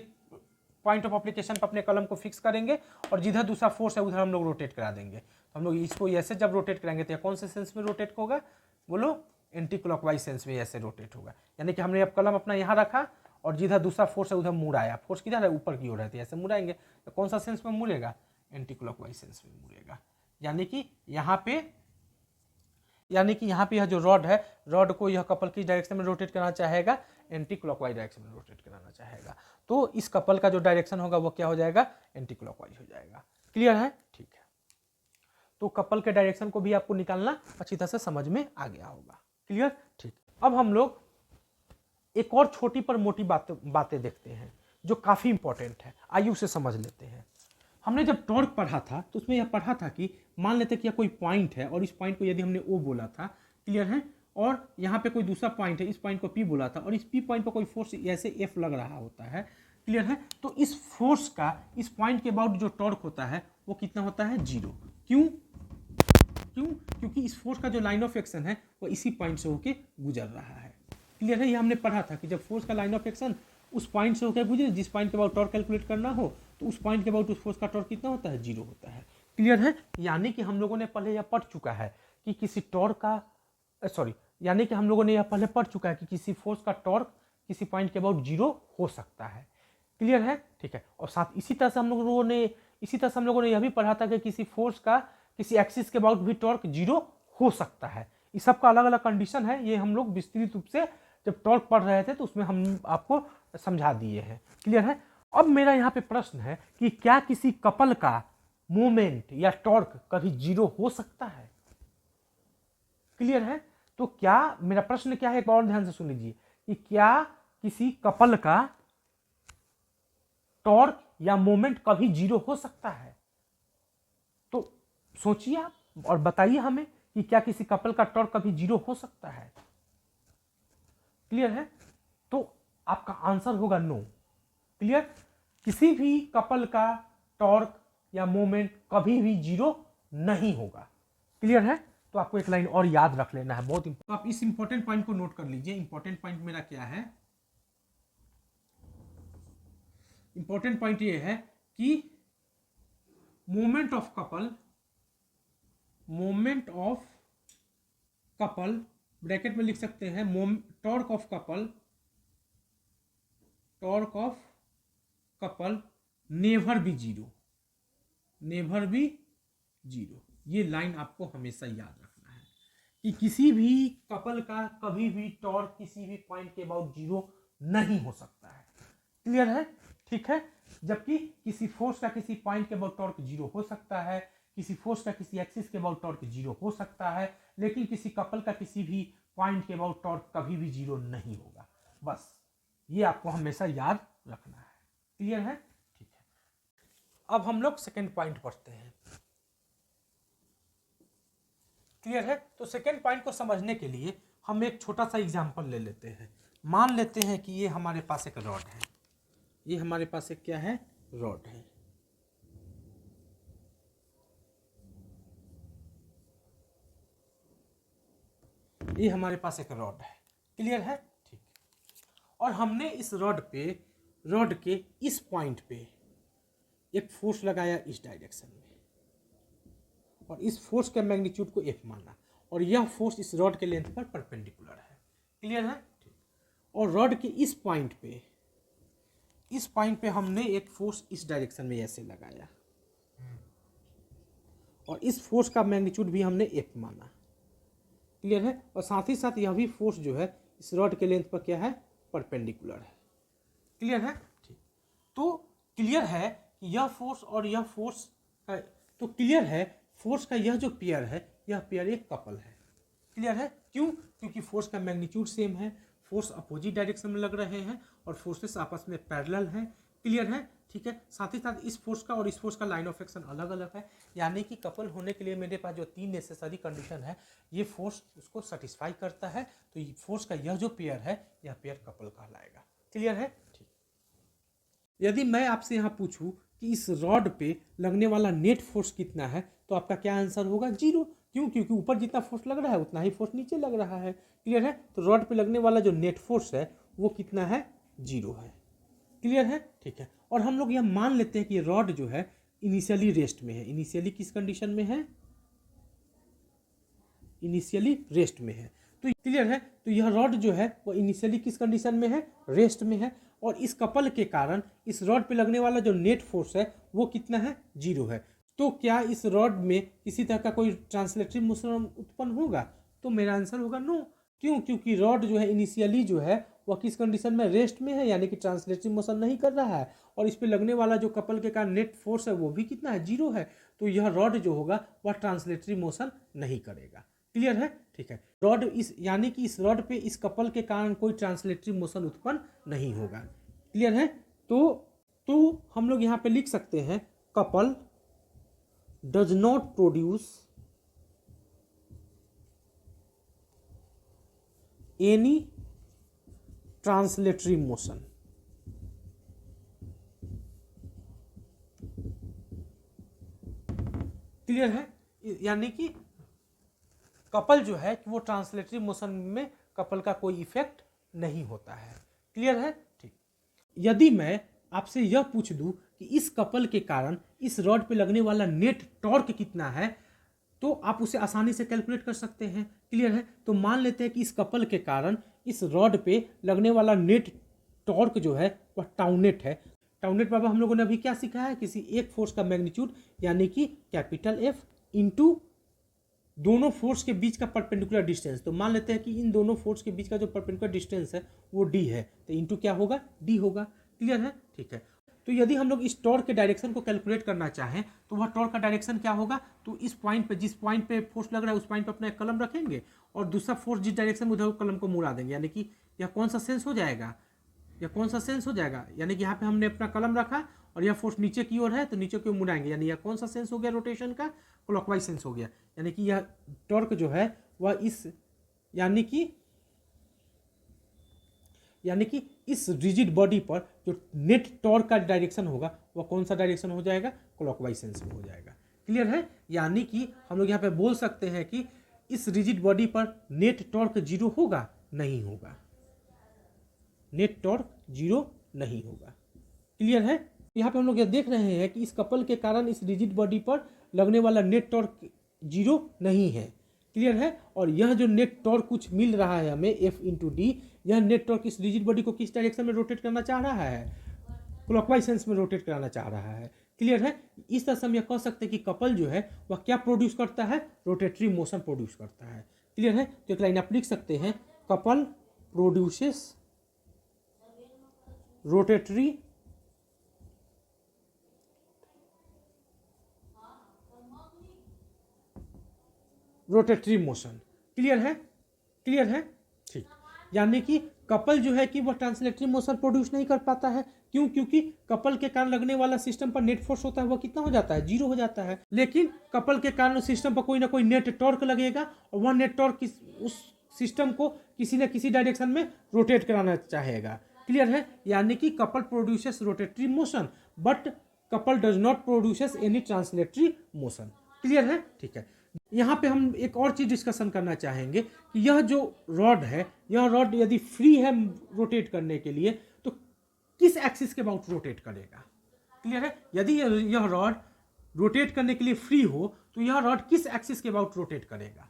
पॉइंट ऑफ एप्लीकेशन पर अपने कलम को फिक्स करेंगे और जिधर दूसरा फोर्स है उधर हम लोग रोटेट करा देंगे। तो हम लोग इसको ऐसे जब रोटेट कराएंगे तो कौन से सेंस में रोटेट होगा, बोलो, एंटी क्लॉकवाइज सेंस में ऐसे रोटेट होगा। यानी कि हमने अब कलम अपना यहाँ रखा और जिधर दूसरा फोर्स है उधर मुड़ाया, फोर्स किधर है, ऊपर की ओर रहती है, ऐसे मुड़ाएंगे तो कौन सा सेंस में मुड़ेगा, एंटी क्लॉकवाइज सेंस में मुड़ेगा। यानी कि यहाँ पे यह जो रॉड है, रॉड को यह कपल की डायरेक्शन में रोटेट करना चाहेगा, एंटी क्लॉकवाइज डायरेक्शन में रोटेट कराना चाहेगा। तो इस कपल का जो डायरेक्शन होगा वो क्या हो जाएगा, एंटी क्लॉकवाइज हो जाएगा। क्लियर है, ठीक है। तो कपल के डायरेक्शन को भी आपको निकालना अच्छी तरह से समझ में आ गया होगा। क्लियर, ठीक। अब हम लोग एक और छोटी पर मोटी बातें देखते हैं जो काफी इंपॉर्टेंट है, आइए उसे समझ लेते हैं। हमने जब टॉर्क पढ़ा था तो उसमें यह पढ़ा था कि मान लेते कि यह कोई पॉइंट है और इस पॉइंट को यदि हमने ओ बोला था, क्लियर है, और यहाँ पे कोई दूसरा पॉइंट है, इस पॉइंट को पी बोला था और इस पी पॉइंट पर कोई फोर्स ऐसे एफ लग रहा होता है। क्लियर है, तो इस फोर्स का इस पॉइंट के अबाउट जो टॉर्क होता है वो कितना होता है, जीरो। क्योंकि इस फोर्स का जो लाइन ऑफ एक्शन है वो इसी पॉइंट से होके गुजर रहा है। क्लियर है, ये हमने पढ़ा था कि जब फोर्स का लाइन ऑफ एक्शन उस पॉइंट से होकर गुजरे, जिस पॉइंट के अबाउट टॉर्क कैलकुलेट करना हो तो उस पॉइंट के अबाउट उस फोर्स का टॉर्क कितना होता है, जीरो होता है। क्लियर है, यानी कि हम लोगों ने पहले यह पढ़ चुका है कि किसी टॉर्क का यानी कि हम लोगों ने यह पहले पढ़ चुका है कि किसी फोर्स का टॉर्क किसी पॉइंट के अबाउट जीरो हो सकता है। क्लियर है, ठीक है। और साथ इसी तरह से हम लोगों ने यह भी पढ़ा था कि किसी फोर्स का किसी एक्सिस के अबाउट भी टॉर्क जीरो हो सकता है। इस सब का अलग अलग कंडीशन है, ये हम लोग विस्तृत रूप से जब टॉर्क पढ़ रहे थे तो उसमें हम आपको समझा दिए हैं। क्लियर है, अब मेरा यहाँ पे प्रश्न है कि क्या किसी कपल का मोमेंट या टॉर्क कभी जीरो हो सकता है। क्लियर है, तो क्या मेरा प्रश्न क्या है, एक और ध्यान से सुन लीजिए कि क्या किसी कपल का टॉर्क या मोमेंट कभी जीरो हो सकता है? तो सोचिए आप और बताइए हमें कि क्या किसी कपल का टॉर्क कभी जीरो हो सकता है? क्लियर है? तो आपका आंसर होगा नो। क्लियर? किसी भी कपल का टॉर्क या मोमेंट कभी भी जीरो नहीं होगा। क्लियर है? तो आपको एक लाइन और याद रख लेना है, बहुत तो आप इस इंपॉर्टेंट पॉइंट को नोट कर लीजिए। इंपॉर्टेंट पॉइंट मेरा क्या है? इंपॉर्टेंट पॉइंट ये है कि मोमेंट ऑफ कपल ब्रैकेट में लिख सकते हैं torque of couple never be zero. ये लाइन आपको हमेशा याद रखना है कि किसी भी कपल का कभी भी टॉर्क किसी भी पॉइंट के अबाउट जीरो नहीं हो सकता है। क्लियर है? ठीक है। जबकि किसी फोर्स का किसी पॉइंट के अबाउट टॉर्क जीरो हो सकता है, किसी फोर्स का किसी एक्सिस के अबाउट टॉर्क जीरो हो सकता है, लेकिन किसी कपल का किसी भी पॉइंट के अबाउट टॉर्क कभी भी जीरो नहीं होगा। बस ये आपको हमेशा याद रखना है। क्लियर है? ठीक है। अब हम लोग सेकेंड पॉइंट पढ़ते हैं। क्लियर है? तो सेकेंड पॉइंट को समझने के लिए हम एक छोटा सा एग्जांपल ले लेते हैं। मान लेते हैं कि ये हमारे पास एक रॉड है। ये हमारे पास एक क्या है? रॉड है। ये हमारे पास एक रॉड है। क्लियर है? ठीक। और हमने इस रॉड के इस पॉइंट पे एक फोर्स लगाया इस डायरेक्शन में, और इस फोर्स के मैग्नीट्यूड को F माना, और यह फोर्स इस रॉड के लेंथ पर परपेंडिकुलर है। क्लियर है? ठीक। और रॉड के इस पॉइंट पे हमने एक फोर्स इस डायरेक्शन में ऐसे लगाया, और इस फोर्स का मैग्नीट्यूड भी हमने F माना। क्लियर है? और साथ ही साथ यह भी फोर्स जो है इस रॉड के लेंथ पर क्या है? परपेंडिकुलर है। क्लियर है? ठीक। तो क्लियर है कि यह फोर्स और यह फोर्स का, तो क्लियर है फोर्स का यह जो पेयर है, यह पेयर एक कपल है। क्लियर है? क्यों? क्योंकि फोर्स का मैग्नीट्यूड सेम है, फोर्स अपोजिट डायरेक्शन में लग रहे हैं, और फोर्सेस आपस में पैरेलल हैं। क्लियर है? ठीक है। साथ ही साथ इस फोर्स का और इस फोर्स का लाइन ऑफ एक्शन अलग अलग है, यानी कि कपल होने के लिए मेरे पास जो 3 नेसेसरी कंडीशन है, ये फोर्स उसको सेटिस्फाई करता है। तो ये फोर्स का यह जो पेयर है, यह पेयर कपल कहलाएगा। क्लियर है? ठीक। यदि मैं आपसे यहाँ पूछूं कि इस रॉड पे लगने वाला नेट फोर्स कितना है, तो आपका क्या आंसर होगा? जीरो। क्यों? क्योंकि ऊपर जितना फोर्स लग रहा है उतना ही फोर्स नीचे लग रहा है। क्लियर है? तो रॉड पे लगने वाला जो नेट फोर्स है वो कितना है? जीरो है। क्लियर है? ठीक है। और हम लोग यह मान लेते हैं कि रॉड जो है इनिशियली रेस्ट में है। इनिशियली किस कंडीशन में है? इनिशियली रेस्ट में है। तो क्लियर है? तो यह रॉड जो है वो इनिशियली किस कंडीशन में है? रेस्ट में है। और इस कपल के कारण इस रॉड पे लगने वाला जो नेट फोर्स है वो कितना है? जीरो है। तो क्या इस रॉड में किसी तरह का कोई ट्रांसलेटरी मोशन उत्पन्न होगा? तो मेरा आंसर होगा नो। क्यों? क्योंकि रॉड जो है इनिशियली जो है वह किस कंडीशन में? रेस्ट में है, यानी कि ट्रांसलेटरी मोशन नहीं कर रहा है। और इस पे लगने वाला जो कपल के कारण नेट फोर्स है वो भी कितना है? जीरो है। तो यह रॉड जो होगा वह ट्रांसलेटरी मोशन नहीं करेगा। क्लियर है? ठीक है। रॉड इस यानी कि इस रॉड पे इस कपल के कारण कोई ट्रांसलेटरी मोशन उत्पन्न नहीं होगा। क्लियर है? तो हम लोग यहाँ पे लिख सकते हैं couple does not produce any translatory motion. Clear है? यानी कि कपल जो है कि वो ट्रांसलेटरी मोशन में कपल का कोई इफेक्ट नहीं होता है। क्लियर है? ठीक। यदि मैं आपसे यह पूछ दूं कि इस कपल के कारण इस रॉड पे लगने वाला नेट टॉर्क कितना है, तो आप उसे आसानी से कैलकुलेट कर सकते हैं। क्लियर है? तो मान लेते हैं कि इस कपल के कारण इस रॉड पे लगने वाला नेट टॉर्क जो है वह टाउनेट है। टाउनेट बाबा हम लोगों ने अभी क्या सीखा है? किसी एक फोर्स का मैग्नीट्यूड यानी कि कैपिटल F इंटू दोनों फोर्स के बीच का परपेंडिकुलर डिस्टेंस। तो मान लेते हैं कि इन दोनों फोर्स के बीच का जो परपेंडिकुलर डिस्टेंस है वो D है, तो इंटू क्या होगा? D होगा। क्लियर है? ठीक है। तो यदि हम लोग इस टॉर्क के डायरेक्शन को कैलकुलेट करना चाहें तो वह टॉर्क का डायरेक्शन क्या होगा, तो इस पॉइंट पे, जिस पॉइंट पे फोर्स लग रहा है उस पॉइंट पे अपना एक कलम रखेंगे और दूसरा फोर्स जिस डायरेक्शन में उधर कलम को मुड़ा देंगे, यानी कि यह कौन सा सेंस हो जाएगा, यह कौन सा सेंस हो जाएगा, यानी कि यहाँ पे हमने अपना कलम रखा और यह फोर्स नीचे की ओर है तो नीचे की ओर मुड़ाएंगे, यानी यह कौन सा सेंस हो गया रोटेशन का, क्लॉकवाइज सेंस हो गया। यानी कि यह टॉर्क जो है वह इस यानी कि इस रिजिड बॉडी पर जो नेट टॉर्क का डायरेक्शन होगा वह कौन सा डायरेक्शन हो जाएगा, क्लॉकवाइज सेंस में हो जाएगा। क्लियर है। यानी कि हम लोग यहाँ पे बोल सकते हैं कि इस रिजिड बॉडी पर नेट टॉर्क जीरो होगा, नहीं होगा, नेट टॉर्क जीरो नहीं होगा। क्लियर है। यहाँ पे हम लोग ये देख रहे हैं कि इस कपल के कारण इस रिजिड बॉडी पर लगने वाला नेट टॉर्क जीरो नहीं है। क्लियर है। और यह जो नेट टॉर्क कुछ मिल रहा है हमें F/d, यह नेट टॉर्क इस रिजिड बॉडी को किस डायरेक्शन में रोटेट करना चाह रहा है, क्लॉकवाइज सेंस में रोटेट कराना चाह रहा है। क्लियर है। इस तरह से हम यह कह सकते हैं कि कपल जो है वह क्या प्रोड्यूस करता है, रोटेटरी मोशन प्रोड्यूस करता है। क्लियर है। तो एक लाइन आप लिख सकते हैं, couple produces rotatory motion. Clear है। क्लियर है। ठीक। यानी कि कपल जो है कि वह ट्रांसलेटरी मोशन प्रोड्यूस नहीं कर पाता है। क्यों? क्योंकि कपल के कारण लगने वाला सिस्टम पर नेट फोर्स होता है वह कितना हो जाता है, जीरो हो जाता है। लेकिन कपल के कारण सिस्टम पर कोई ना कोई नेट टॉर्क लगेगा और वह नेट टॉर्क उस सिस्टम को किसी न किसी डायरेक्शन में रोटेट कराना चाहेगा। क्लियर है। यानी कि couple produces rotatory motion but couple does not produces any translatory motion. Clear है। ठीक है। यहाँ पे हम एक और चीज डिस्कशन करना चाहेंगे कि यह जो रॉड है, यह रॉड यदि फ्री है रोटेट करने के लिए तो किस एक्सिस के अबाउट रोटेट करेगा। क्लियर है। यदि यह रॉड रोटेट करने के लिए फ्री हो तो यह रॉड किस एक्सिस के अबाउट रोटेट करेगा।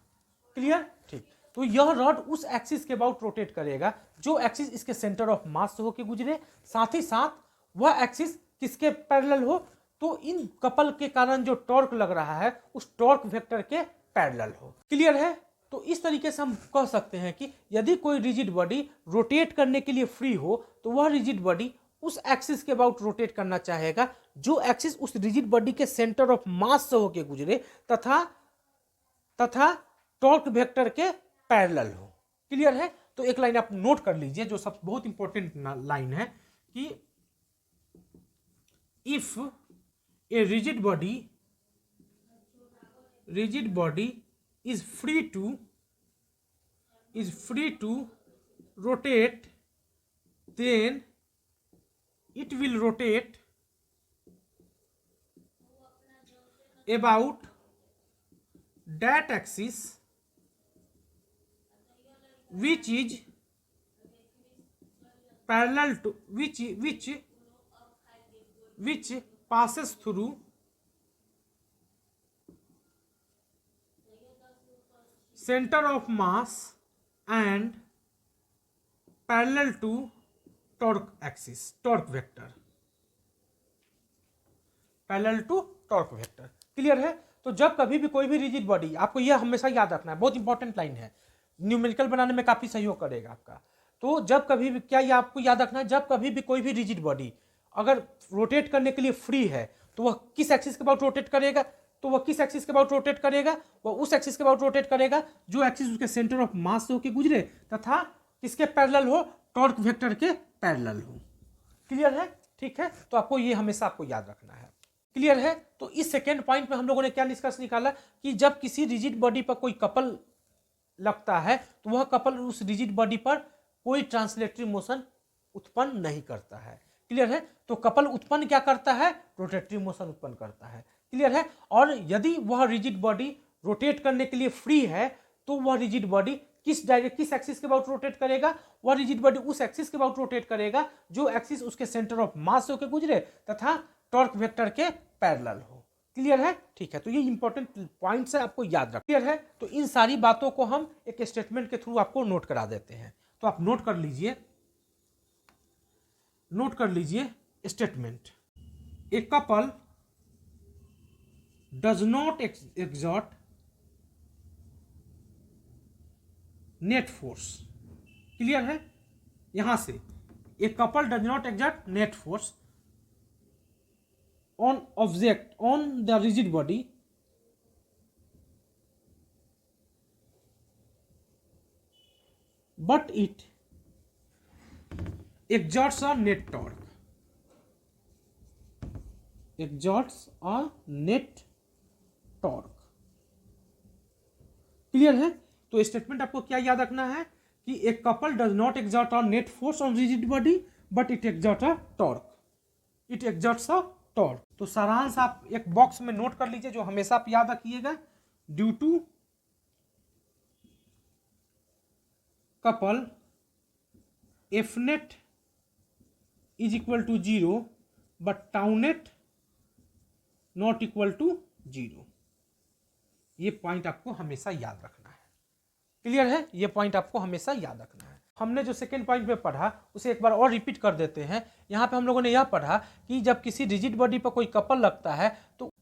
क्लियर। ठीक। तो यह रॉड उस एक्सिस के अबाउट रोटेट करेगा जो एक्सिस इसके सेंटर ऑफ मास से होकर गुजरे, साथ ही साथ वह एक्सिस किसके पैरेलल हो, तो इन कपल के कारण जो टॉर्क लग रहा है उस टॉर्क वेक्टर के पैरेलल हो। क्लियर है। तो इस तरीके से हम कह सकते हैं कि यदि कोई रिजिड बॉडी रोटेट करने के लिए फ्री हो तो वह रिजिड बॉडी उस एक्सिस के अबाउट रोटेट करना चाहेगा जो एक्सिस उस रिजिड बॉडी के सेंटर ऑफ मास से होकर गुजरे तथा टॉर्क वेक्टर के पैरेलल हो। क्लियर है। तो एक लाइन आप नोट कर लीजिए जो सब बहुत इंपॉर्टेंट लाइन है कि if a rigid body is free to rotate, then it will rotate about that axis which is parallel to which passes through center of mass and parallel to torque axis, torque vector, parallel to torque vector. Clear है। तो जब कभी भी कोई भी रिजिड बॉडी, आपको यह हमेशा याद रखना है, बहुत इंपॉर्टेंट लाइन है, न्यूमेरिकल बनाने में काफी सहयोग करेगा आपका। तो जब कभी भी, क्या ये आपको याद रखना है, जब कभी भी कोई भी रिजिड बॉडी अगर रोटेट करने के लिए फ्री है तो वह किस एक्सिस के अबाउट रोटेट करेगा, तो वह किस एक्सिस के अबाउट रोटेट करेगा, वह उस एक्सिस के अबाउट रोटेट करेगा जो एक्सिस उसके सेंटर ऑफ मास से होकर गुजरे तथा किसके पैरेलल हो, टॉर्क वेक्टर के पैरेलल हो। क्लियर है। ठीक है। तो आपको ये हमेशा आपको याद रखना है। क्लियर है। तो इस सेकेंड पॉइंट में हम लोगों ने क्या निष्कर्ष निकाला कि जब किसी रिजिड बॉडी पर कोई कपल लगता है तो वह कपल उस रिजिड बॉडी पर कोई ट्रांसलेटरी मोशन उत्पन्न नहीं करता है। क्लियर है। तो कपल उत्पन्न क्या करता है, रोटेटरी मोशन उत्पन्न करता है। क्लियर है। और यदि वह रिजिड बॉडी रोटेट करने के लिए फ्री है तो वह रिजिड बॉडी किस एक्सिस के अबाउट रोटेट करेगा, वह रिजिड बॉडी उस एक्सिस के अबाउट रोटेट करेगा जो एक्सिस उसके सेंटर ऑफ मास से होकर गुजरे तथा टॉर्क वेक्टर के पैरेलल हो। क्लियर है। ठीक है। तो ये इंपॉर्टेंट पॉइंट्स है, आपको याद रख। क्लियर है। तो इन सारी बातों को हम एक स्टेटमेंट के थ्रू आपको नोट करा देते हैं। तो आप नोट कर लीजिए statement, a couple does not exert net force. Clear है। यहां से a couple does not exert net force on object on the rigid body but it exerts a net torque, exerts a net torque। Clear है? तो स्टेटमेंट आपको क्या याद रखना है कि एक couple does not exert a net force on rigid body but it exert a torque, it exerts a torque. तो सारांश आप एक बॉक्स में नोट कर लीजिए जो हमेशा आप याद रखिएगा, due to couple F net is equal to 0 but tau net not equal to 0। ये पॉइंट आपको हमेशा याद रखना है। क्लियर है? ये पॉइंट आपको हमेशा याद रखना है। हमने जो सेकेंड पॉइंट पे पढ़ा उसे एक बार और रिपीट कर देते हैं। यहाँ पे हम लोगों ने यह पढ़ा कि जब किसी रिजिड बॉडी पर कोई कपल लगता है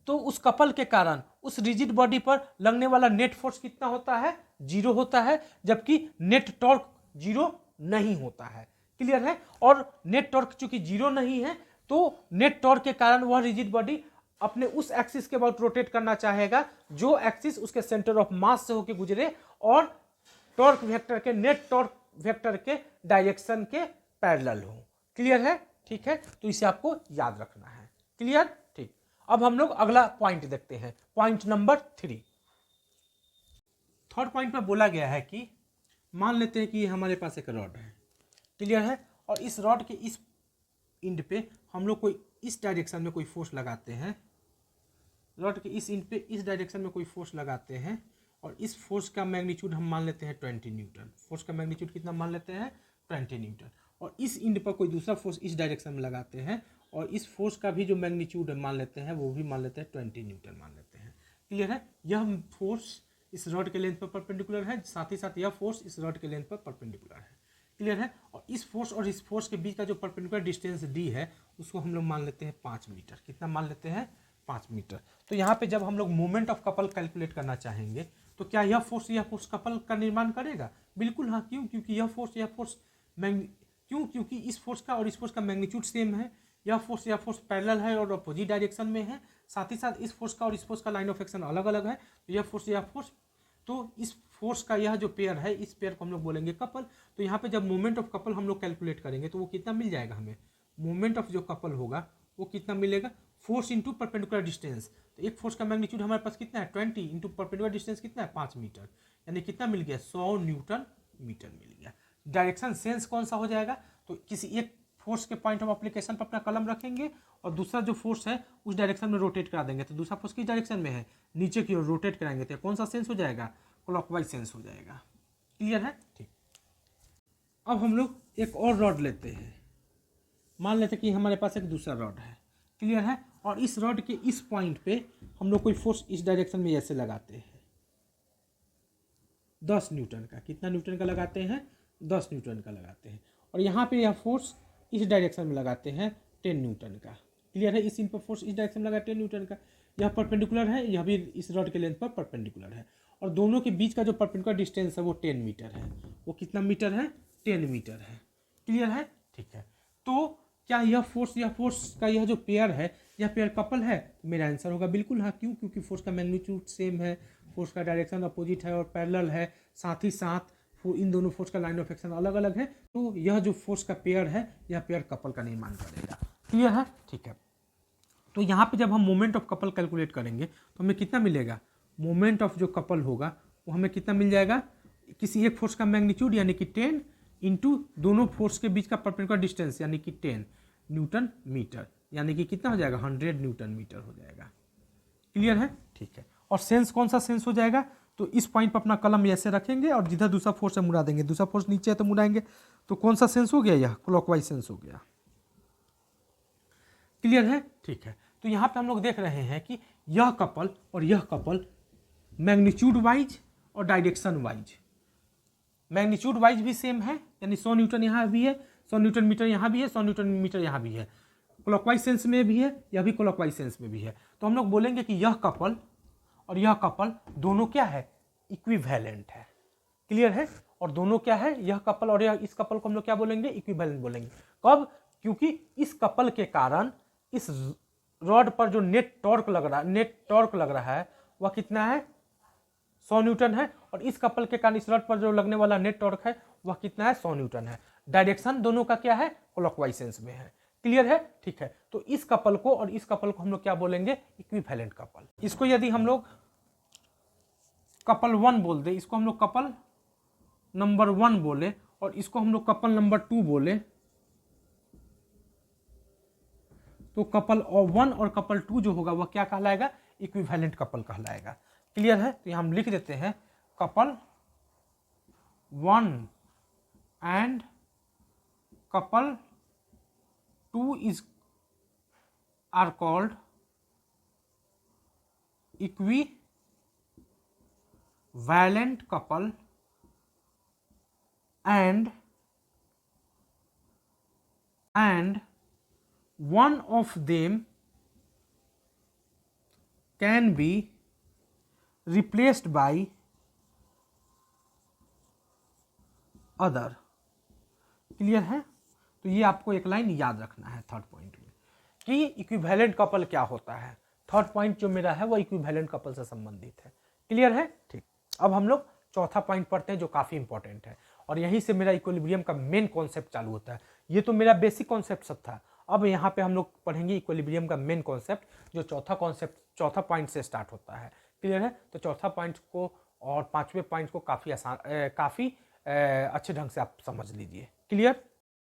तो उस कपल के कारण उस रिजिड बॉडी पर लगने वाला नेट फोर्स कितना होता है? 0 होता है, जबकि नेट टॉर्क 0 नहीं होता है। क्लियर है? और नेट टॉर्क चूंकि 0 नहीं है तो नेट टॉर्क के कारण वह रिजिड बॉडी अपने उस एक्सिस के अबाउट रोटेट करना चाहेगा जो एक्सिस उसके सेंटर ऑफ मास से होकर गुजरे और टॉर्क वेक्टर के नेट टॉर्क वेक्टर के डायरेक्शन के पैरेलल हो। क्लियर है? ठीक है, तो इसे आपको याद रखना है। क्लियर? ठीक। अब हम लोग अगला पॉइंट देखते हैं, पॉइंट नंबर 3। थर्ड पॉइंट में बोला गया है कि मान लेते हैं कि हमारे पास एक रॉड है। क्लियर है? और इस रॉड के इस इंड पे हम लोग कोई इस डायरेक्शन में कोई फोर्स लगाते हैं, रॉड के इस इंड पे इस डायरेक्शन में कोई फोर्स लगाते हैं और इस फोर्स का मैग्नीट्यूड हम मान लेते हैं 20 न्यूटन। फोर्स का मैग्नीट्यूड कितना मान लेते हैं? 20 न्यूटन। और इस इंड पर कोई दूसरा फोर्स इस डायरेक्शन में लगाते हैं और इस फोर्स का भी जो मैग्नीट्यूड मान लेते हैं वो भी मान लेते हैं 20 न्यूटन मान लेते हैं। क्लियर है? यह फोर्स इस रॉड के लेंथ पर परपेंडिकुलर है, साथ ही साथ यह फोर्स इस रॉड के लेंथ पर परपेंडिकुलर है। क्लियर है? और इस फोर्स के बीच का जो परपेंडिकुलर डिस्टेंस डी है उसको हम लोग मान लेते हैं 5 मीटर। कितना मान लेते हैं? 5 मीटर। तो यहाँ पे जब हम लोग मोमेंट ऑफ कपल कैलकुलेट करना चाहेंगे तो क्या यह फोर्स कपल का निर्माण करेगा? बिल्कुल हाँ। क्यों? क्योंकि यह फोर्स क्योंकि इस फोर्स का और इस फोर्स का मैग्नीट्यूड सेम है। यह फोर्स पैरेलल है और अपोजिट डायरेक्शन में है। साथ ही साथ इस फोर्स का और इस फोर्स का लाइन ऑफ एक्शन अलग अलग है। तो यह फोर्स तो इस फोर्स का यह जो पेयर है इस पेयर को हम लोग बोलेंगे कपल। तो यहाँ पे जब मोमेंट ऑफ कपल हम लोग कैलकुलेट करेंगे तो वो कितना मिल जाएगा हमें? मोमेंट ऑफ जो कपल होगा वो कितना मिलेगा? Force into perpendicular distance. तो एक फोर्स का मैग्नीट्यूड हमारे पास कितना है? 20 इंटू परपेंडिकुलर डिस्टेंस कितना है? 5 मीटर। यानी कितना मिल गया? 100 न्यूटन मीटर मिल गया। डायरेक्शन सेंस कौन सा हो जाएगा? तो किसी एक फोर्स के पॉइंट ऑफ एप्लीकेशन पर अपना कलम रखेंगे और दूसरा जो फोर्स है उस डायरेक्शन में रोटेट करा देंगे। तो दूसरा फोर्स किस डायरेक्शन में है? नीचे की ओर रोटेट कराएंगे। तो कौन सा सेंस हो जाएगा? क्लॉकवाइज सेंस हो जाएगा। क्लियर है? ठीक। अब हम लोग एक और रॉड लेते हैं। मान लेते हैं कि हमारे पास एक दूसरा रॉड है। क्लियर है? और इस रॉड के इस पॉइंट पे हम लोग कोई फोर्स इस डायरेक्शन में ऐसे लगाते हैं 10 न्यूटन का। कितना न्यूटन का लगाते हैं? 10 न्यूटन का लगाते हैं। और यहाँ पे यह फोर्स इस डायरेक्शन में लगाते हैं 10 न्यूटन का। क्लियर है? इस इन पर फोर्स इस डायरेक्शन में लगा 10 न्यूटन का। यह परपेंडिकुलर है, यह भी इस रॉड के लेंथ पर परपेंडिकुलर है। और दोनों के बीच का जो परपेंडिकुलर डिस्टेंस है वो 10 मीटर है। वो कितना मीटर है? 10 मीटर है। क्लियर है? ठीक है। तो क्या यह फोर्स का यह जो पेयर है यह पेयर कपल है? मेरा आंसर होगा बिल्कुल हाँ। क्यों? क्योंकि फोर्स का मैग्नीट्यूड सेम है, फोर्स का डायरेक्शन अपोजिट है और पैरेलल है। साथ ही साथ इन दोनों फोर्स का लाइन ऑफ एक्शन अलग अलग है। तो यह जो फोर्स का पेयर है यह पेयर कपल का निर्माण करेगा। क्लियर है? ठीक है। तो यहाँ पे जब हम मोमेंट ऑफ कपल कैलकुलेट करेंगे तो हमें कितना मिलेगा? मोमेंट ऑफ जो कपल होगा वो हमें कितना मिल जाएगा? किसी एक फोर्स का मैग्नीट्यूड यानी कि 10 इंटू दोनों फोर्स के बीच का परपेंडिकुलर डिस्टेंस यानी कि 10 न्यूटन मीटर, यानी कि कितना हो जाएगा? 100 न्यूटन मीटर हो जाएगा। क्लियर है? ठीक है। और सेंस कौन सा सेंस हो जाएगा? तो इस पॉइंट पर अपना कलम ऐसे रखेंगे और जिधर दूसरा फोर्स है मुड़ा देंगे। दूसरा फोर्स नीचे है तो मुड़ाएंगे। तो कौन सा सेंस हो गया? यह क्लॉकवाइज सेंस हो गया। क्लियर है? ठीक है। तो यहाँ पे हम लोग देख रहे हैं कि यह कपल और यह कपल मैग्नीट्यूड वाइज और डायरेक्शन वाइज, मैग्नीट्यूड वाइज भी सेम है। यानी 100 न्यूटन यहाँ भी है, 100 न्यूटन मीटर यहाँ भी है, 100 न्यूटन मीटर यहाँ भी है। क्लॉकवाइज सेंस में भी है, यह भी क्लॉकवाइज सेंस में भी है। तो हम लोग बोलेंगे कि यह कपल और यह कपल दोनों क्या है? इक्विवेलेंट है। क्लियर है? और दोनों क्या है? यह कपल और यह इस कपल को हम लोग क्या बोलेंगे? इक्विवेलेंट बोलेंगे। कब? क्योंकि इस कपल के कारण इस रॉड पर जो नेट टॉर्क लग रहा है वह कितना है, 100 न्यूटन है। और इस कपल के कारण इस रॉड पर जो लगने वाला नेट टॉर्क है वह कितना है, 100 न्यूटन है। डायरेक्शन दोनों का क्या है, क्लॉकवाइज सेंस में है। क्लियर है, ठीक है। तो इस कपल को और इस कपल को हम लोग क्या बोलेंगे, इक्विवेलेंट कपल। इसको यदि हम लोग कपल 1 बोल दे, इसको हम लोग कपल नंबर 1 बोले और इसको हम लोग कपल नंबर 2 बोले, तो कपल 1 और कपल 2 जो होगा वह क्या कहलाएगा, इक्विवेलेंट कपल कहलाएगा। क्लियर है, तो हम लिख देते हैं couple 1 and couple 2 is are called equivalent couple and one of them can be replaced by other। Clear है, तो ये आपको एक लाइन याद रखना है थर्ड पॉइंट में कि इक्विवेलेंट कपल क्या होता है। थर्ड पॉइंट जो मेरा है वो इक्विवेलेंट कपल से संबंधित है। क्लियर है, ठीक। अब हम लोग चौथा पॉइंट पढ़ते हैं जो काफी इंपॉर्टेंट है और यहीं से मेरा इक्विलिब्रियम का मेन कॉन्सेप्ट चालू होता है। ये तो मेरा बेसिक कॉन्सेप्ट सब था, अब यहाँ पे हम लोग पढ़ेंगे इक्विलिब्रियम का मेन कॉन्सेप्ट जो चौथा पॉइंट से स्टार्ट होता है। क्लियर है, तो चौथा पॉइंट को और पांचवें पॉइंट को काफी अच्छे ढंग से आप समझ लीजिए। क्लियर।